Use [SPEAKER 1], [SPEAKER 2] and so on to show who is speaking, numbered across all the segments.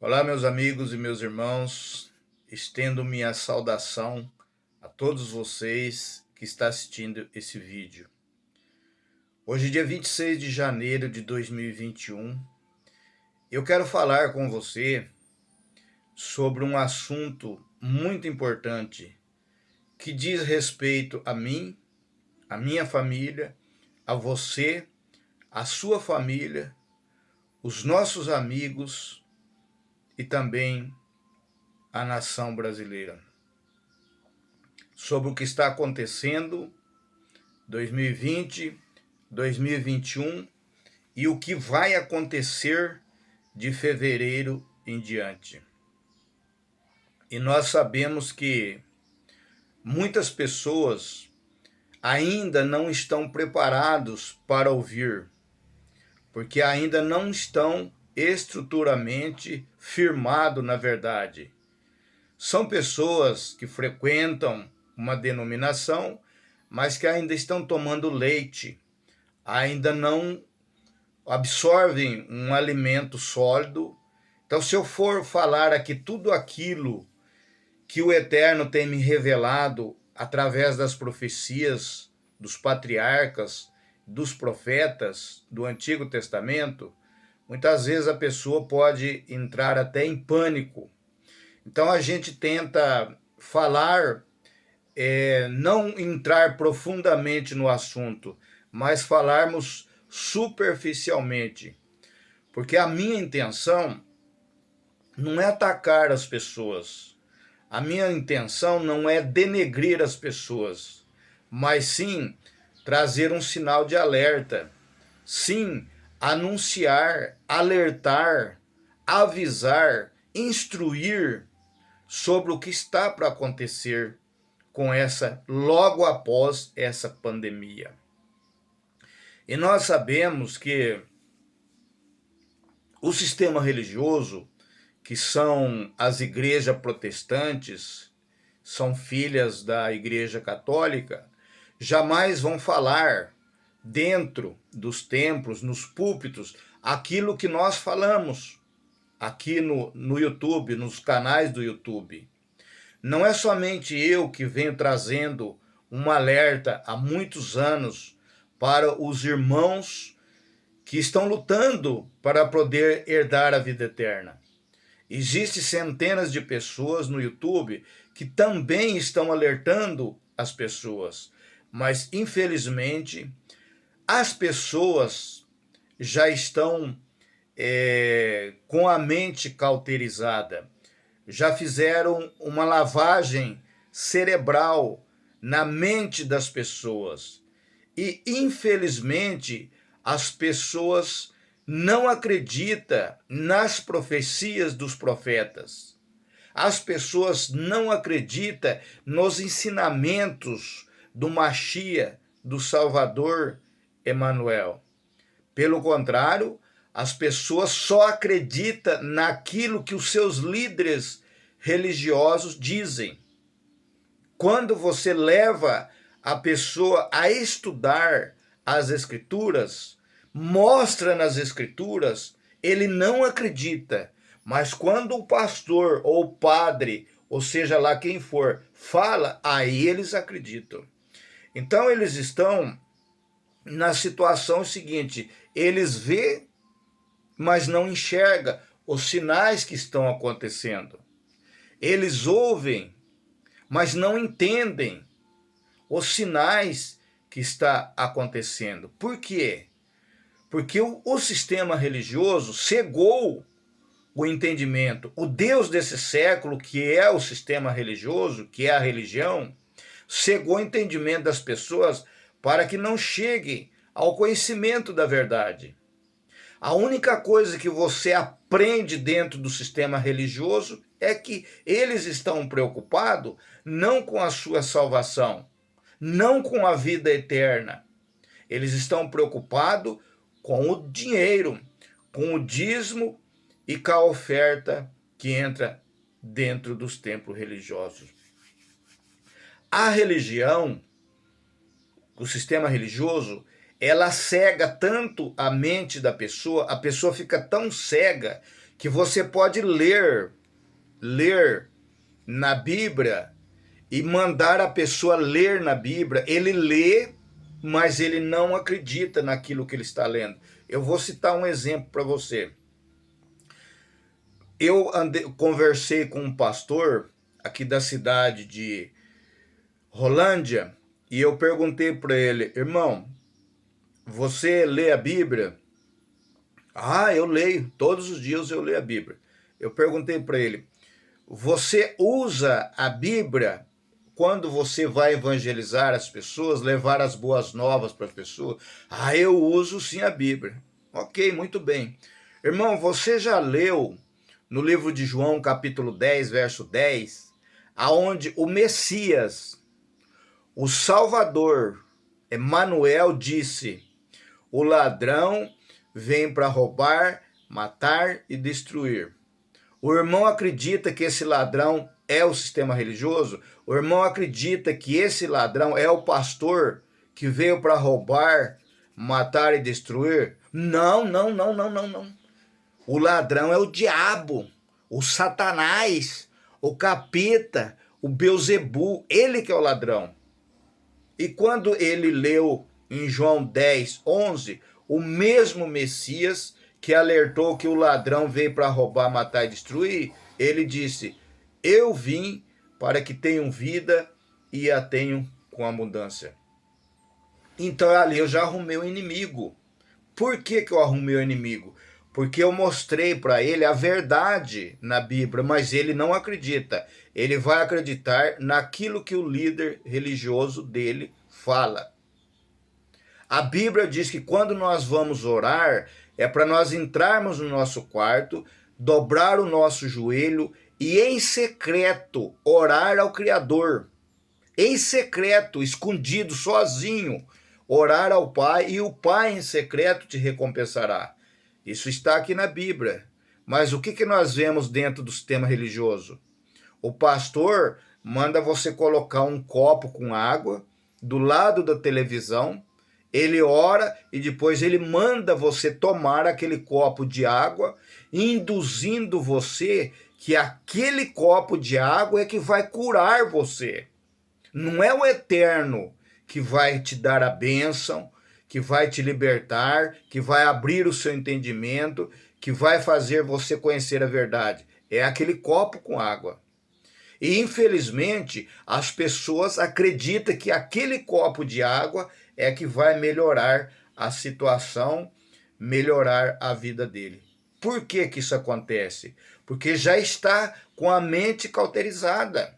[SPEAKER 1] Olá, meus amigos e meus irmãos, estendo minha saudação a todos vocês que estão assistindo esse vídeo. Hoje, dia 26 de janeiro de 2021, eu quero falar com você sobre um assunto muito importante que diz respeito a mim, a minha família, a você, a sua família, os nossos amigos e também a nação brasileira. Sobre o que está acontecendo 2020, 2021 e o que vai acontecer de fevereiro em diante. E nós sabemos que muitas pessoas ainda não estão preparados para ouvir, porque ainda não estão estruturalmente firmados na verdade. São pessoas que frequentam uma denominação, mas que ainda estão tomando leite, ainda não absorvem um alimento sólido. Então, se eu for falar aqui tudo aquilo que o Eterno tem me revelado através das profecias dos patriarcas, dos profetas do Antigo Testamento, muitas vezes a pessoa pode entrar até em pânico. Então a gente tenta falar, não entrar profundamente no assunto, mas falarmos superficialmente. Porque a minha intenção não é atacar as pessoas. A minha intenção não é denegrir as pessoas, mas sim trazer um sinal de alerta. Sim, anunciar, alertar, avisar, instruir sobre o que está para acontecer com logo após essa pandemia. E nós sabemos que o sistema religioso, que são as igrejas protestantes, são filhas da Igreja Católica, jamais vão falar dentro dos templos, nos púlpitos, aquilo que nós falamos aqui no YouTube, nos canais do YouTube. Não é somente eu que venho trazendo um alerta há muitos anos para os irmãos que estão lutando para poder herdar a vida eterna. Existem centenas de pessoas no YouTube que também estão alertando as pessoas, mas infelizmente as pessoas já estão com a mente cauterizada, já fizeram uma lavagem cerebral na mente das pessoas. E, infelizmente, as pessoas não acreditam nas profecias dos profetas. As pessoas não acreditam nos ensinamentos do Machia, do Salvador Emanuel. Pelo contrário, as pessoas só acreditam naquilo que os seus líderes religiosos dizem. Quando você leva a pessoa a estudar as Escrituras, mostra nas Escrituras, ele não acredita. Mas quando o pastor ou o padre, ou seja lá quem for, fala, aí eles acreditam. Então eles estão na situação seguinte, eles vê, mas não enxerga os sinais que estão acontecendo. Eles ouvem, mas não entendem os sinais que está acontecendo. Por quê? Porque o sistema religioso cegou o entendimento. O Deus desse século, que é o sistema religioso, que é a religião, cegou o entendimento das pessoas para que não cheguem ao conhecimento da verdade. A única coisa que você aprende dentro do sistema religioso é que eles estão preocupados não com a sua salvação, não com a vida eterna. Eles estão preocupados com o dinheiro, com o dízimo e com a oferta que entra dentro dos templos religiosos. A religião, o sistema religioso, ela cega tanto a mente da pessoa, a pessoa fica tão cega que você pode ler na Bíblia e mandar a pessoa ler na Bíblia. Ele lê, mas ele não acredita naquilo que ele está lendo. Eu vou citar um exemplo para você. Eu conversei com um pastor aqui da cidade de Rolândia e eu perguntei para ele: irmão, você lê a Bíblia? Ah, eu leio, todos os dias eu leio a Bíblia. Eu perguntei para ele: você usa a Bíblia quando você vai evangelizar as pessoas, levar as boas novas para as pessoas? Ah, eu uso sim a Bíblia. Ok, muito bem. Irmão, você já leu no livro de João, capítulo 10, verso 10, aonde o Messias, o Salvador, Emanuel, disse: o ladrão vem para roubar, matar e destruir. O irmão acredita que esse ladrão é o sistema religioso? O irmão acredita que esse ladrão é o pastor que veio para roubar, matar e destruir? Não, não, não, não, não, não. O ladrão é o diabo, o Satanás, o capeta, o Beuzebu, ele que é o ladrão. E quando ele leu em João 10, 11, o mesmo Messias que alertou que o ladrão veio para roubar, matar e destruir, ele disse: eu vim para que tenham vida e a tenham com abundância. Então ali eu já arrumei o inimigo. Por que eu arrumei o inimigo? Porque eu mostrei para ele a verdade na Bíblia, mas ele não acredita. Ele vai acreditar naquilo que o líder religioso dele fala. A Bíblia diz que quando nós vamos orar, é para nós entrarmos no nosso quarto, dobrar o nosso joelho e em secreto orar ao Criador. Em secreto, escondido, sozinho, orar ao Pai, e o Pai em secreto te recompensará. Isso está aqui na Bíblia. Mas o que nós vemos dentro do sistema religioso? O pastor manda você colocar um copo com água do lado da televisão, ele ora e depois ele manda você tomar aquele copo de água, induzindo você que aquele copo de água é que vai curar você. Não é o eterno que vai te dar a bênção, que vai te libertar, que vai abrir o seu entendimento, que vai fazer você conhecer a verdade. É aquele copo com água. E infelizmente as pessoas acreditam que aquele copo de água é que vai melhorar a situação, melhorar a vida dele. Por que isso acontece? Porque já está com a mente cauterizada.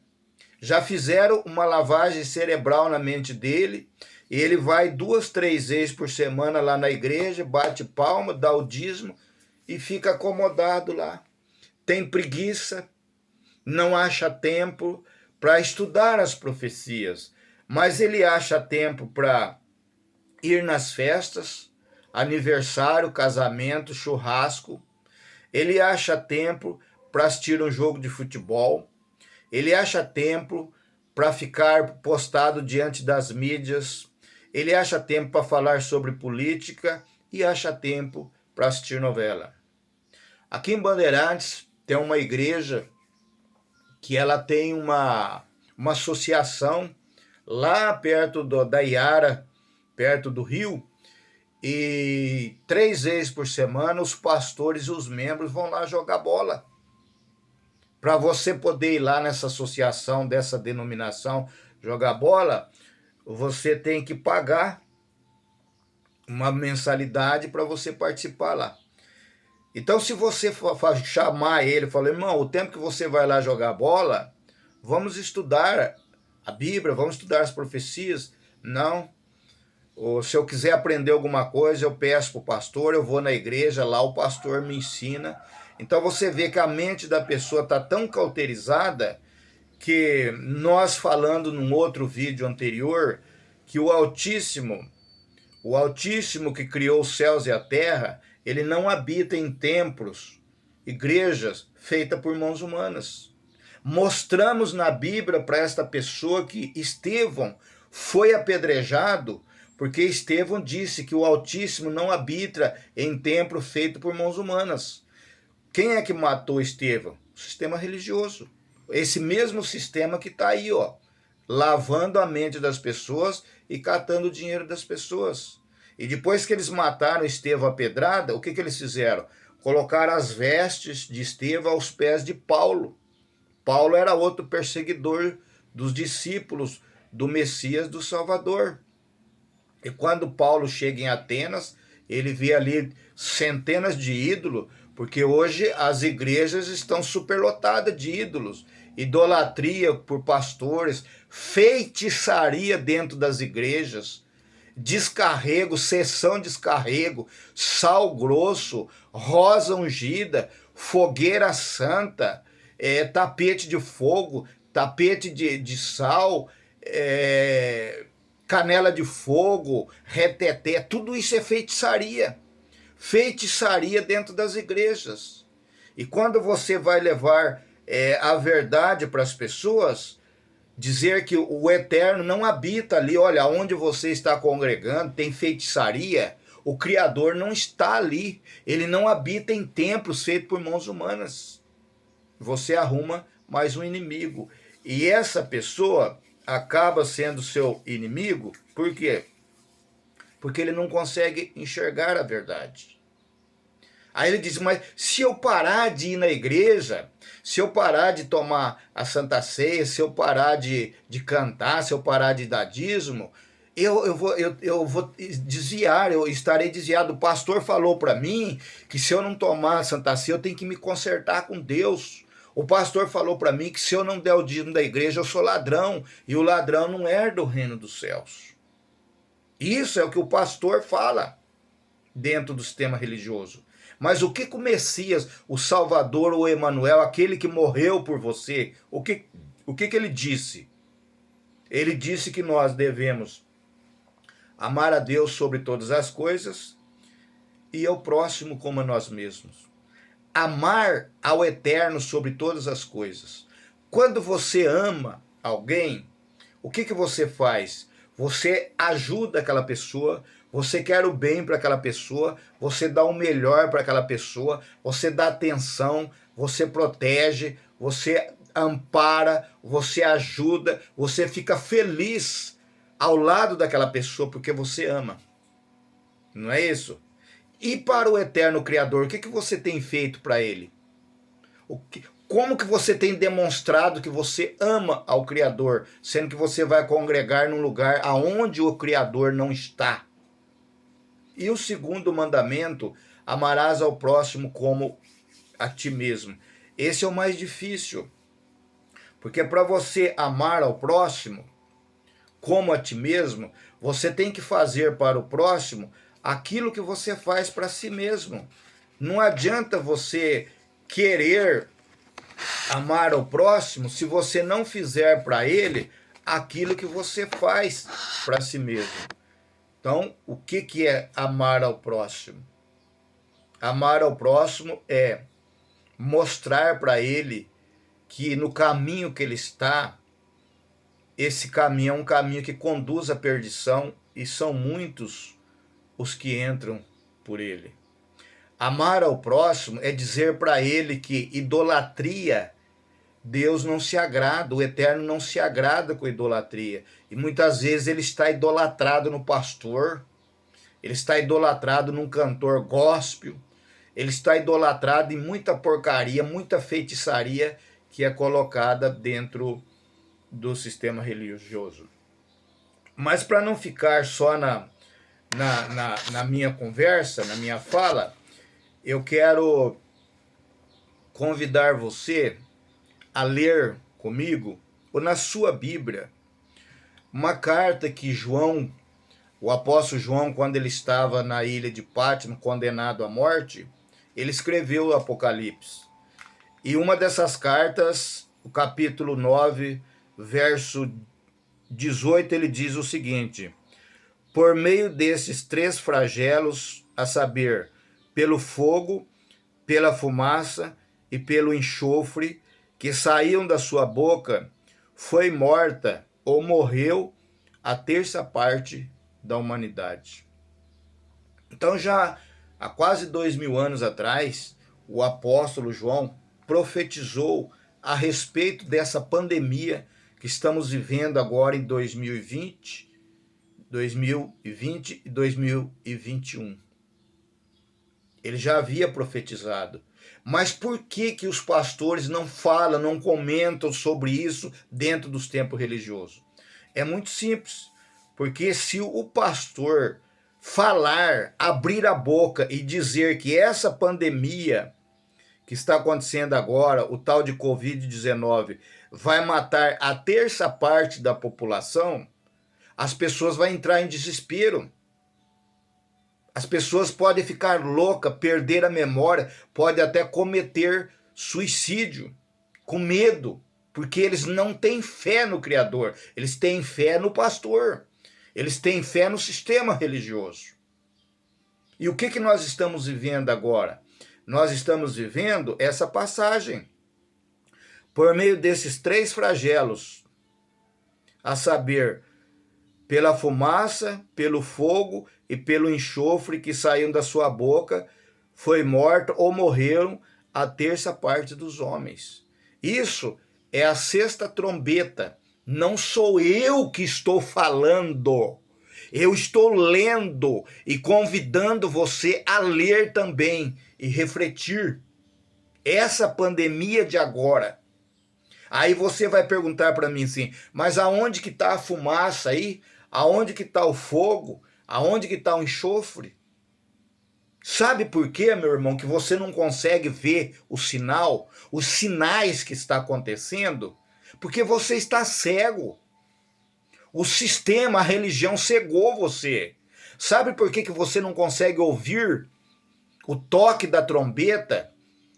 [SPEAKER 1] Já fizeram uma lavagem cerebral na mente dele, e ele vai 2, 3 vezes por semana lá na igreja, bate palma, dá o dízimo e fica acomodado lá. Tem preguiça, não acha tempo para estudar as profecias, mas ele acha tempo para ir nas festas, aniversário, casamento, churrasco. Ele acha tempo para assistir um jogo de futebol. Ele acha tempo para ficar postado diante das mídias. Ele acha tempo para falar sobre política e acha tempo para assistir novela. Aqui em Bandeirantes tem uma igreja que ela tem uma associação lá perto da Iara, perto do Rio, e 3 vezes por semana os pastores e os membros vão lá jogar bola. Para você poder ir lá nessa associação dessa denominação jogar bola, você tem que pagar uma mensalidade para você participar lá. Então, se você for chamar ele e falar: irmão, o tempo que você vai lá jogar bola, vamos estudar a Bíblia, vamos estudar as profecias. Não. Ou se eu quiser aprender alguma coisa, eu peço para o pastor, eu vou na igreja, lá o pastor me ensina. Então você vê que a mente da pessoa está tão cauterizada que nós falando num outro vídeo anterior, que o Altíssimo que criou os céus e a terra, ele não habita em templos, igrejas feitas por mãos humanas. Mostramos na Bíblia para esta pessoa que Estevão foi apedrejado porque Estevão disse que o Altíssimo não habita em templo feito por mãos humanas. Quem é que matou Estevão? O sistema religioso. Esse mesmo sistema que está aí, ó, lavando a mente das pessoas e catando o dinheiro das pessoas. E depois que eles mataram Estevão a pedrada, o que eles fizeram? Colocaram as vestes de Estevão aos pés de Paulo. Paulo era outro perseguidor dos discípulos do Messias, do Salvador. E quando Paulo chega em Atenas, ele vê ali centenas de ídolos, porque hoje as igrejas estão superlotadas de ídolos. Idolatria por pastores, feitiçaria dentro das igrejas, descarrego, sessão descarrego, sal grosso, rosa ungida, fogueira santa, tapete de fogo, tapete de sal, canela de fogo, reteté, tudo isso é feitiçaria. Feitiçaria dentro das igrejas. E quando você vai levar a verdade para as pessoas, dizer que o Eterno não habita ali, olha, onde você está congregando, tem feitiçaria, o Criador não está ali, ele não habita em templos feitos por mãos humanas. Você arruma mais um inimigo. E essa pessoa acaba sendo seu inimigo, por quê? Porque ele não consegue enxergar a verdade. Aí ele diz, mas se eu parar de ir na igreja, se eu parar de tomar a Santa Ceia, se eu parar de cantar, se eu parar de dar dízimo, eu vou desviar, eu estarei desviado. O pastor falou para mim que se eu não tomar a Santa Ceia, eu tenho que me consertar com Deus. O pastor falou para mim que se eu não der o dízimo da igreja, eu sou ladrão, e o ladrão não herda o reino dos céus. Isso é o que o pastor fala dentro do sistema religioso. Mas o que o Messias, o Salvador, o Emanuel, aquele que morreu por você, o que ele disse? Ele disse que nós devemos amar a Deus sobre todas as coisas e ao próximo como a nós mesmos. Amar ao Eterno sobre todas as coisas. Quando você ama alguém, o que você faz? Você ajuda aquela pessoa, você quer o bem para aquela pessoa, você dá o melhor para aquela pessoa, você dá atenção, você protege, você ampara, você ajuda, você fica feliz ao lado daquela pessoa porque você ama. Não é isso? E para o eterno Criador, o que você tem feito para ele? Como que você tem demonstrado que você ama ao Criador, sendo que você vai congregar num lugar aonde o Criador não está? E o segundo mandamento, amarás ao próximo como a ti mesmo. Esse é o mais difícil, porque para você amar ao próximo como a ti mesmo, você tem que fazer para o próximo aquilo que você faz para si mesmo. Não adianta você querer amar ao próximo se você não fizer para ele aquilo que você faz para si mesmo. Então, o que é amar ao próximo? Amar ao próximo é mostrar para ele que no caminho que ele está, esse caminho é um caminho que conduz à perdição e são muitos os que entram por ele. Amar ao próximo é dizer para ele que idolatria, Deus não se agrada, o Eterno não se agrada com idolatria. E muitas vezes ele está idolatrado no pastor, ele está idolatrado num cantor gospel, ele está idolatrado em muita porcaria, muita feitiçaria que é colocada dentro do sistema religioso. Mas para não ficar só na minha conversa, na minha fala, eu quero convidar você a ler comigo, ou na sua Bíblia, uma carta que João, o apóstolo João, quando ele estava na ilha de Pátimo, condenado à morte, ele escreveu o Apocalipse. E uma dessas cartas, o capítulo 9, verso 18, ele diz o seguinte: por meio desses 3 flagelos, a saber, pelo fogo, pela fumaça e pelo enxofre que saíam da sua boca, foi morta ou morreu a 1/3 parte da humanidade. Então já há quase 2000 anos atrás, o apóstolo João profetizou a respeito dessa pandemia que estamos vivendo agora em 2020 e 2021. Ele já havia profetizado. Mas por que os pastores não falam, não comentam sobre isso dentro dos templos religiosos? É muito simples. Porque se o pastor falar, abrir a boca e dizer que essa pandemia que está acontecendo agora, o tal de Covid-19, vai matar a terça parte da população, as pessoas vão entrar em desespero. As pessoas podem ficar loucas, perder a memória, podem até cometer suicídio, com medo, porque eles não têm fé no Criador, eles têm fé no pastor, eles têm fé no sistema religioso. E o que nós estamos vivendo agora? Nós estamos vivendo essa passagem por meio desses 3 flagelos, a saber, pela fumaça, pelo fogo e pelo enxofre que saíam da sua boca, foi morta ou morreram a terça parte dos homens. Isso é a 6ª trombeta. Não sou eu que estou falando. Eu estou lendo e convidando você a ler também e refletir. Essa pandemia de agora. Aí você vai perguntar para mim assim, mas aonde que está a fumaça aí? Aonde que está o fogo? Aonde que está o enxofre? Sabe por quê, meu irmão, que você não consegue ver o sinal, os sinais que está acontecendo? Porque você está cego. O sistema, a religião cegou você. Sabe por que você não consegue ouvir o toque da trombeta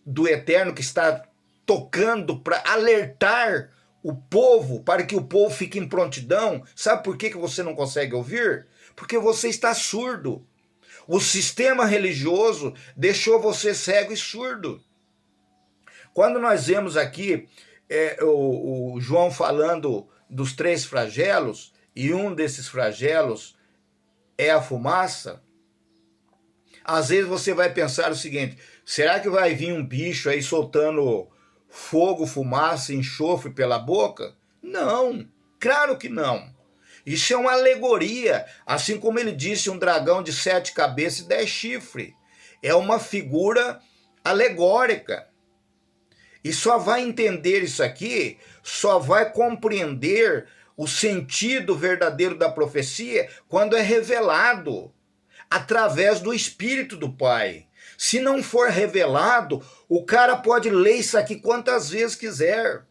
[SPEAKER 1] do Eterno que está tocando para alertar o povo, para que o povo fique em prontidão? Sabe por que você não consegue ouvir? Porque você está surdo. O sistema religioso deixou você cego e surdo. Quando nós vemos aqui o João falando dos 3 flagelos, e um desses flagelos é a fumaça, às vezes você vai pensar o seguinte, será que vai vir um bicho aí soltando fogo, fumaça, enxofre pela boca? Não, claro que não. Isso é uma alegoria, assim como ele disse, um dragão de 7 cabeças e 10 chifres. É uma figura alegórica. E só vai entender isso aqui, só vai compreender o sentido verdadeiro da profecia quando é revelado através do Espírito do Pai. Se não for revelado, o cara pode ler isso aqui quantas vezes quiser.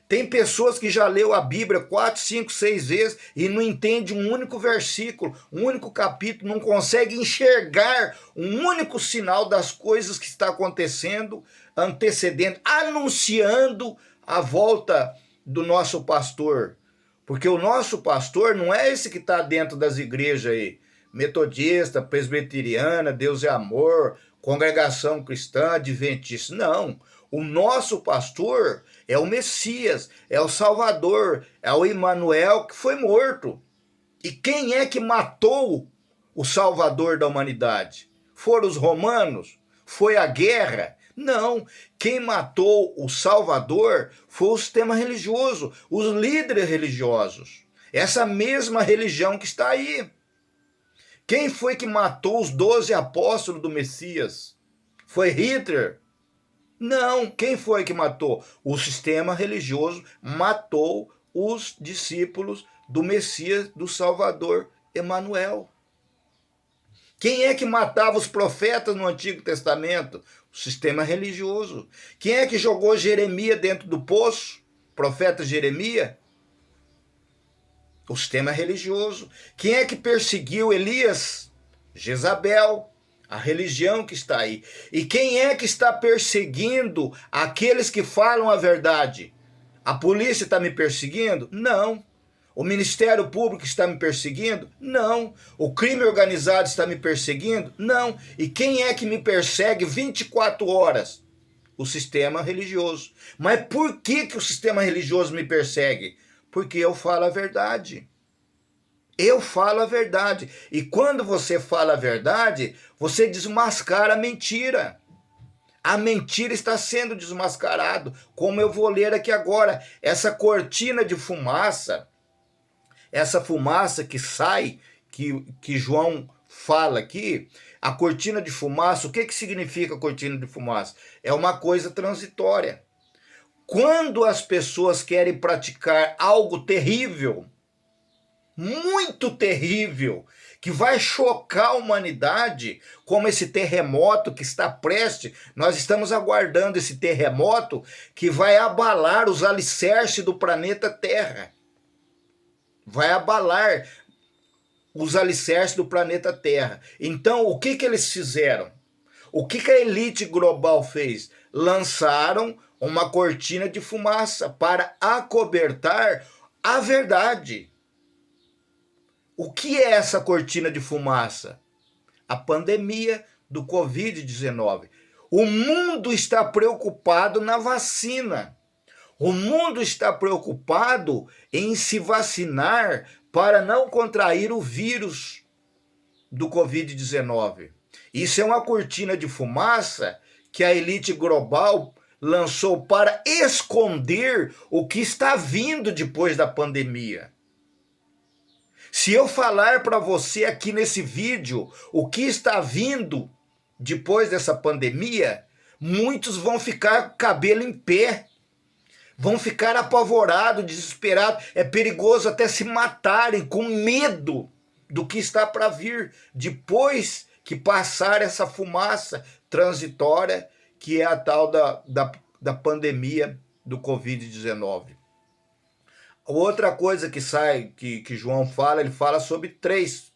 [SPEAKER 1] Tem pessoas que já leu a Bíblia 4, 5, 6 vezes e não entende um único versículo, um único capítulo, não consegue enxergar um único sinal das coisas que está acontecendo, antecedendo, anunciando a volta do nosso pastor. Porque o nosso pastor não é esse que está dentro das igrejas aí, metodista, presbiteriana, Deus é amor, congregação cristã, adventista. Não, o nosso pastor é o Messias, é o Salvador, é o Emanuel que foi morto. E quem é que matou o Salvador da humanidade? Foram os romanos? Foi a guerra? Não, quem matou o Salvador foi o sistema religioso, os líderes religiosos. Essa mesma religião que está aí. Quem foi que matou os 12 apóstolos do Messias? Foi Hitler? Não, quem foi que matou? O sistema religioso matou os discípulos do Messias, do Salvador, Emanuel. Quem é que matava os profetas no Antigo Testamento? O sistema religioso. Quem é que jogou Jeremias dentro do poço? Profeta Jeremias? O sistema religioso. Quem é que perseguiu Elias? Jezabel, a religião que está aí. E quem é que está perseguindo aqueles que falam a verdade? A polícia está me perseguindo? Não. O Ministério Público está me perseguindo? Não. O crime organizado está me perseguindo? Não. E quem é que me persegue 24 horas? O sistema religioso. Mas por que o sistema religioso me persegue? Porque eu falo a verdade. Eu falo a verdade. E quando você fala a verdade, você desmascara a mentira. A mentira está sendo desmascarado, como eu vou ler aqui agora. Essa cortina de fumaça, essa fumaça que sai, que João fala aqui, a cortina de fumaça, o que significa cortina de fumaça? É uma coisa transitória. Quando as pessoas querem praticar algo terrível, muito terrível, que vai chocar a humanidade, como esse terremoto que está prestes, nós estamos aguardando esse terremoto que vai abalar os alicerces do planeta Terra. Vai abalar os alicerces do planeta Terra. Então, o que eles fizeram? O que a elite global fez? Lançaram uma cortina de fumaça para acobertar a verdade. O que é essa cortina de fumaça? A pandemia do Covid-19. O mundo está preocupado na vacina. O mundo está preocupado em se vacinar para não contrair o vírus do Covid-19. Isso é uma cortina de fumaça que a elite global lançou para esconder o que está vindo depois da pandemia. Se eu falar para você aqui nesse vídeo o que está vindo depois dessa pandemia, muitos vão ficar com o cabelo em pé, vão ficar apavorados, desesperados. É perigoso até se matarem com medo do que está para vir depois que passar essa fumaça transitória que é a tal da pandemia do Covid-19. Outra coisa que sai, que João fala, ele fala sobre três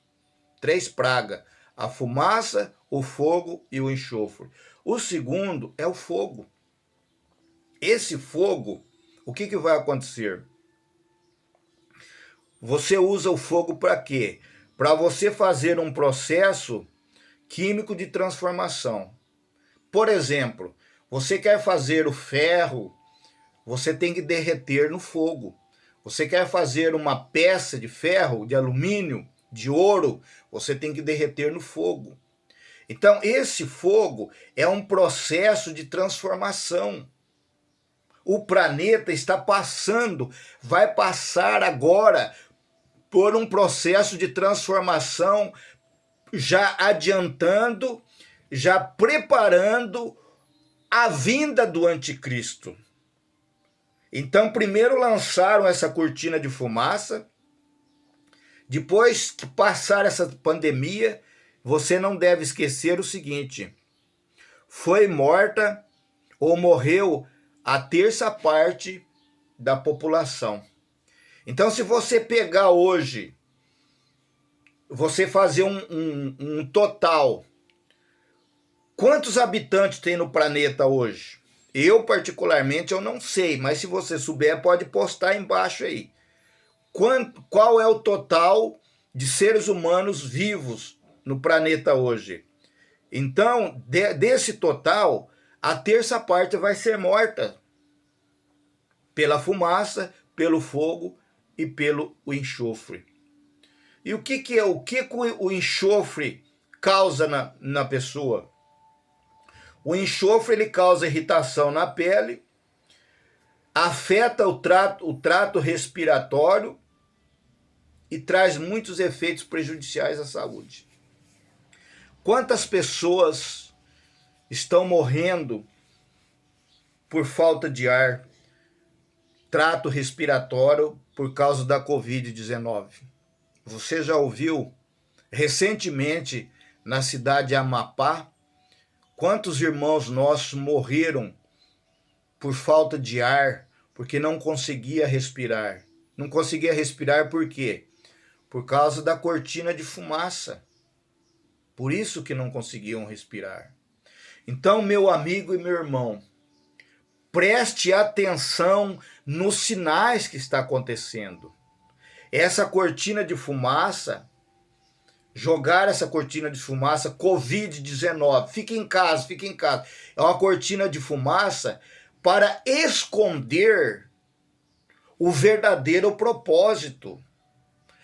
[SPEAKER 1] pragas: a fumaça, o fogo e o enxofre. O segundo é o fogo. Esse fogo, o que vai acontecer? Você usa o fogo para quê? Para você fazer um processo químico de transformação. Por exemplo, você quer fazer o ferro, você tem que derreter no fogo. Você quer fazer uma peça de ferro, de alumínio, de ouro, você tem que derreter no fogo. Então, esse fogo é um processo de transformação. O planeta está passando, vai passar agora por um processo de transformação, já adiantando, já preparando a vinda do anticristo. Então, primeiro lançaram essa cortina de fumaça, depois que passar essa pandemia, você não deve esquecer o seguinte: foi morta ou morreu a terça parte da população. Então, se você pegar hoje, você fazer um total, quantos habitantes tem no planeta hoje? Eu, particularmente, eu não sei, mas se você souber, pode postar embaixo aí. Qual é o total de seres humanos vivos no planeta hoje? Então, desse total, a terça parte vai ser morta pela fumaça, pelo fogo e pelo enxofre. E o que o enxofre causa na pessoa? O enxofre ele causa irritação na pele, afeta o trato respiratório e traz muitos efeitos prejudiciais à saúde. Quantas pessoas estão morrendo por falta de ar, trato respiratório por causa da Covid-19? Você já ouviu recentemente na cidade de Amapá? Quantos irmãos nossos morreram por falta de ar, porque não conseguia respirar? Não conseguia respirar por quê? Por causa da cortina de fumaça. Por isso que não conseguiam respirar. Então, meu amigo e meu irmão, preste atenção nos sinais que está acontecendo. Essa cortina de fumaça, jogar essa cortina de fumaça, Covid-19, fique em casa. É uma cortina de fumaça para esconder o verdadeiro propósito,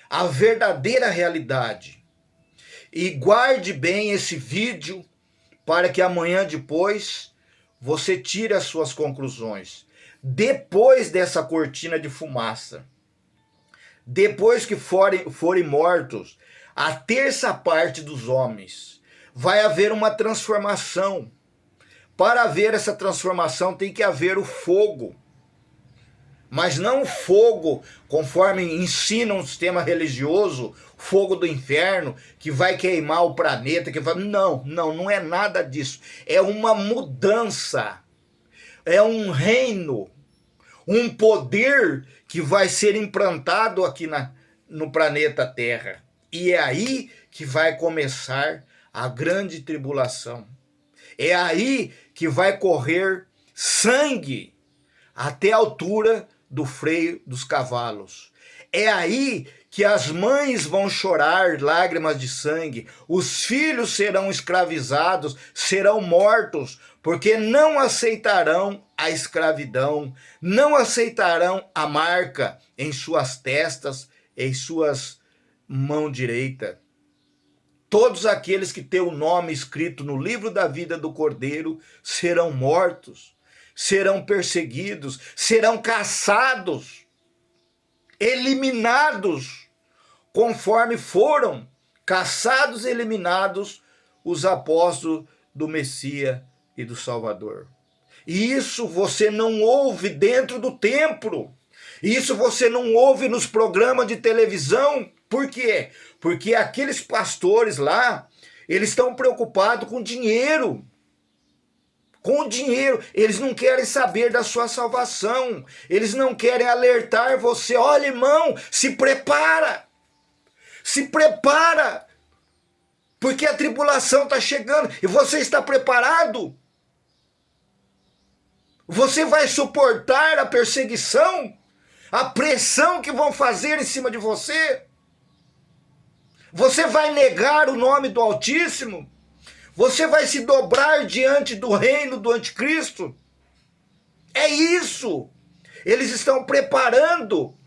[SPEAKER 1] a verdadeira realidade. E guarde bem esse vídeo para que amanhã depois você tire as suas conclusões. Depois dessa cortina de fumaça, depois que forem mortos a terça parte dos homens, vai haver uma transformação. Para haver essa transformação tem que haver o fogo. Mas não o fogo, conforme ensina um sistema religioso, fogo do inferno, que vai queimar o planeta, que vai... Não é nada disso. É uma mudança. É um reino, um poder que vai ser implantado aqui no planeta Terra. E é aí que vai começar a grande tribulação. É aí que vai correr sangue até a altura do freio dos cavalos. É aí que as mães vão chorar lágrimas de sangue, os filhos serão escravizados, serão mortos, porque não aceitarão a escravidão, não aceitarão a marca em suas testas, em suas mãos direitas. Todos aqueles que têm o nome escrito no livro da vida do Cordeiro serão mortos, serão perseguidos, serão caçados, eliminados, conforme foram caçados e eliminados os apóstolos do Messias e do Salvador. E isso você não ouve dentro do templo. Isso você não ouve nos programas de televisão. Por quê? Porque aqueles pastores lá, eles estão preocupados com dinheiro. Com o dinheiro, eles não querem saber da sua salvação. Eles não querem alertar você. Olha, irmão, se prepara. Se prepara. Porque a tribulação está chegando. E você está preparado? Você vai suportar a perseguição? A pressão que vão fazer em cima de você? Você vai negar o nome do Altíssimo? Você vai se dobrar diante do reino do anticristo? É isso. Eles estão preparando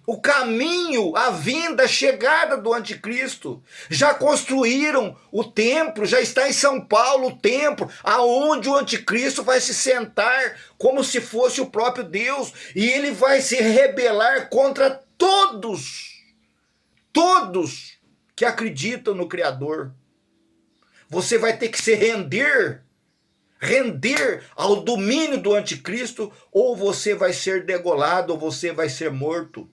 [SPEAKER 1] o caminho, a vinda, a chegada do anticristo. Já construíram o templo, já está em São Paulo o templo, aonde o anticristo vai se sentar como se fosse o próprio Deus. E ele vai se rebelar contra todos que acreditam no Criador. Você vai ter que se render ao domínio do anticristo, ou você vai ser degolado, ou você vai ser morto.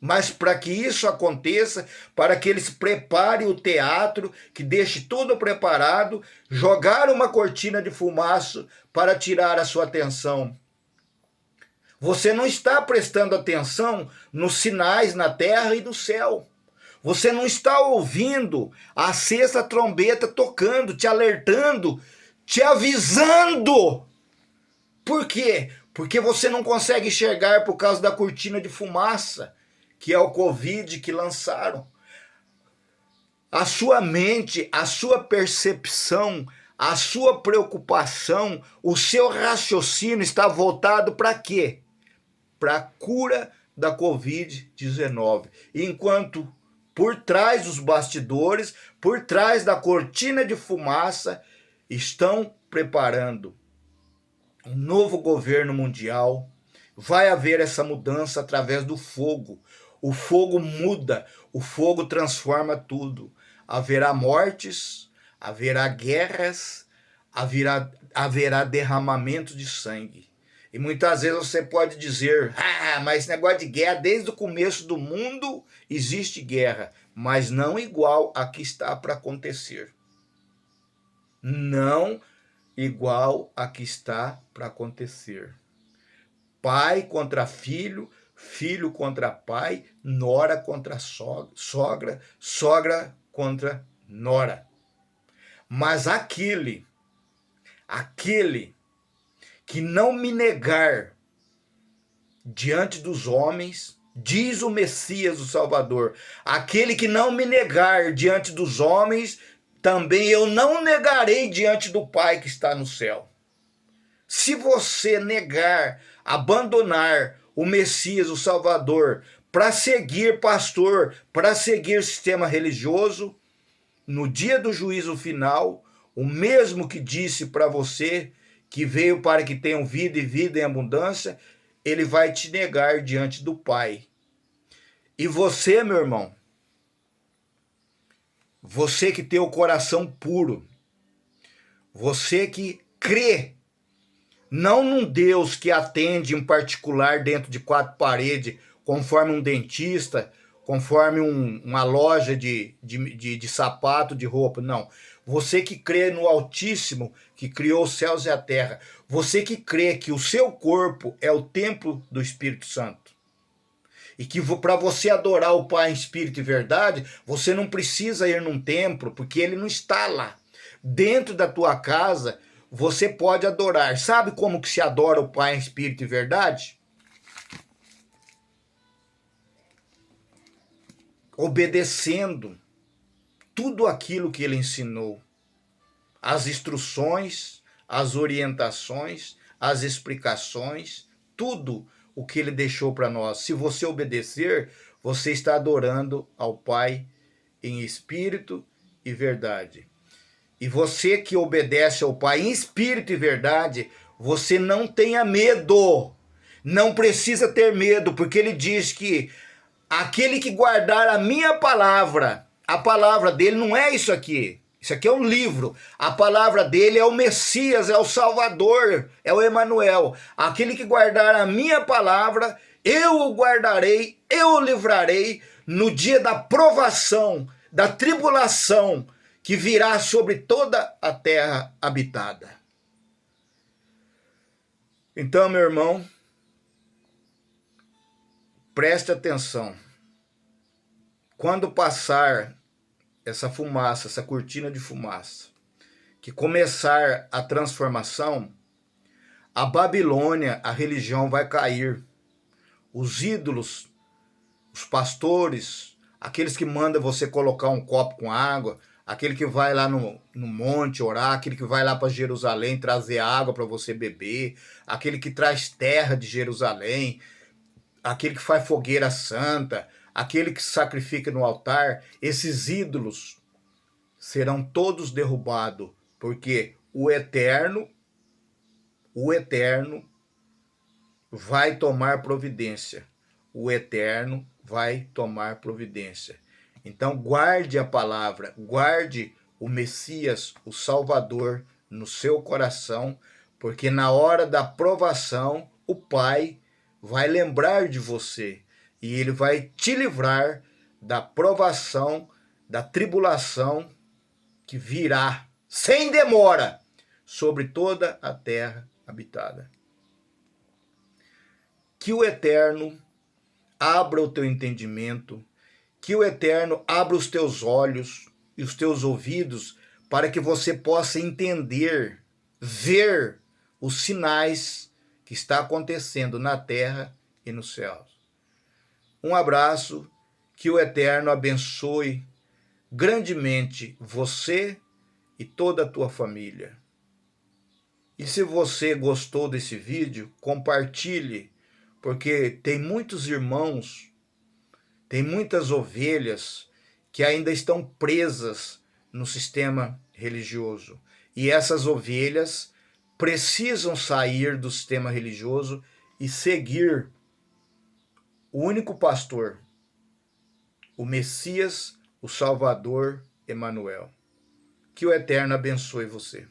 [SPEAKER 1] Mas para que isso aconteça, para que eles preparem o teatro, que deixe tudo preparado, jogar uma cortina de fumaça para tirar a sua atenção. Você não está prestando atenção nos sinais na terra e no céu. Você não está ouvindo a sexta trombeta tocando, te alertando, te avisando. Por quê? Porque você não consegue enxergar por causa da cortina de fumaça, que é o Covid que lançaram. A sua mente, a sua percepção, a sua preocupação, o seu raciocínio está voltado para quê? Para a cura da Covid-19. Enquanto por trás dos bastidores, por trás da cortina de fumaça, estão preparando um novo governo mundial. Vai haver essa mudança através do fogo. O fogo muda, o fogo transforma tudo. Haverá mortes, haverá guerras, haverá derramamento de sangue. E muitas vezes você pode dizer, mas esse negócio de guerra, desde o começo do mundo existe guerra, mas não igual a que está para acontecer. Não igual a que está para acontecer. Pai contra filho, filho contra pai, nora contra sogra, sogra contra nora. Mas aquele que não me negar diante dos homens, diz o Messias, o Salvador, aquele que não me negar diante dos homens, também eu não negarei diante do Pai que está no céu. Se você negar, abandonar o Messias, o Salvador, para seguir pastor, para seguir sistema religioso, no dia do juízo final, o mesmo que disse para você que veio para que tenham vida e vida em abundância, ele vai te negar diante do Pai. E você, meu irmão, você que tem o coração puro, você que crê, não num Deus que atende em particular dentro de quatro paredes, conforme um dentista, conforme uma loja de sapato, de roupa, não. Você que crê no Altíssimo, que criou os céus e a terra. Você que crê que o seu corpo é o templo do Espírito Santo. E que para você adorar o Pai em espírito e verdade, você não precisa ir num templo, porque ele não está lá. Dentro da tua casa, você pode adorar. Sabe como que se adora o Pai em espírito e verdade? Obedecendo tudo aquilo que ele ensinou. As instruções, as orientações, as explicações, tudo o que ele deixou para nós. Se você obedecer, você está adorando ao Pai em espírito e verdade. E você que obedece ao Pai em espírito e verdade, você não tenha medo. Não precisa ter medo, porque ele diz que aquele que guardar a minha palavra, a palavra dele não é isso aqui. Isso aqui é um livro. A palavra dele é o Messias, é o Salvador, é o Emanuel. Aquele que guardar a minha palavra, eu o guardarei, eu o livrarei no dia da provação, da tribulação que virá sobre toda a terra habitada. Então, meu irmão, preste atenção. Quando passar essa fumaça, essa cortina de fumaça, que começar a transformação, a Babilônia, a religião vai cair. Os ídolos, os pastores, aqueles que mandam você colocar um copo com água, aquele que vai lá no monte orar, aquele que vai lá para Jerusalém trazer água para você beber, aquele que traz terra de Jerusalém, aquele que faz fogueira santa, aquele que sacrifica no altar, esses ídolos serão todos derrubados, porque o Eterno vai tomar providência. O Eterno vai tomar providência. Então guarde a palavra, guarde o Messias, o Salvador, no seu coração, porque na hora da provação, o Pai vai lembrar de você e ele vai te livrar da provação, da tribulação que virá sem demora sobre toda a terra habitada. Que o Eterno abra o teu entendimento, que o Eterno abra os teus olhos e os teus ouvidos para que você possa entender, ver os sinais que está acontecendo na terra e nos céus. Um abraço, que o Eterno abençoe grandemente você e toda a tua família. E se você gostou desse vídeo, compartilhe, porque tem muitos irmãos, tem muitas ovelhas que ainda estão presas no sistema religioso. E essas ovelhas precisam sair do sistema religioso e seguir o único pastor, o Messias, o Salvador, Emanuel. Que o Eterno abençoe você.